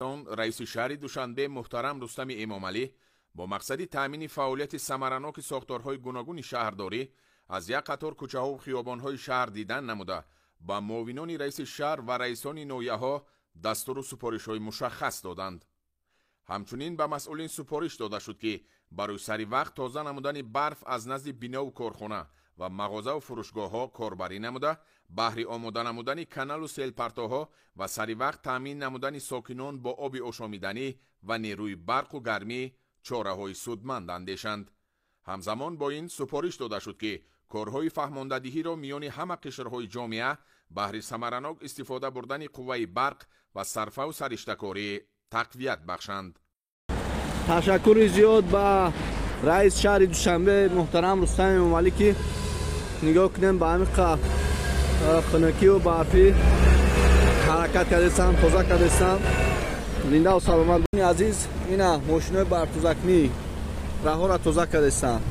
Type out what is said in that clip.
وقتان رئیس شهر دوشنبه محترم رستم امامعلی با مقصد تامین فعالیت ثمرناک ساختارهای گوناگون شهرداری از یک قطار کوچه‌ها و خیابان‌های شهر دیدن نموده با معاونان رئیس شهر و رئیسان نویه‌ها دستور و سفارش‌های مشخص دادند. همچنین به مسئولین سفارش داده شد که برای سری وقت تازه نمودن برف از نزد بنا و کارخانه و مغازه و فروشگاه‌ها کاربری نموده، بهره آماده نمودن کانال و سیل پرتاها و سری وقت تامین نمودن ساکنان با آب آشامیدنی و نیروی برق و گرمی چاره‌های سودمند اندیشند. همزمان با این سفارش داده شد که کارهای فهماندهی را میان همه قشرهای جامعه بهره ثمرناک استفاده بردن قوه برق و صرفه و سرشته‌کاری تقویت بخشند. تشکر زیاد به رئیس شهر دوشنبه محترم رستم امامعلی که نگاه کنیم به همین خنکی و برفی حرکت کردستم، تازه کردستم. زنده و سلامت باشین عزیز. اینا ماشینای برف‌توزکنی راه را تازه کردستم.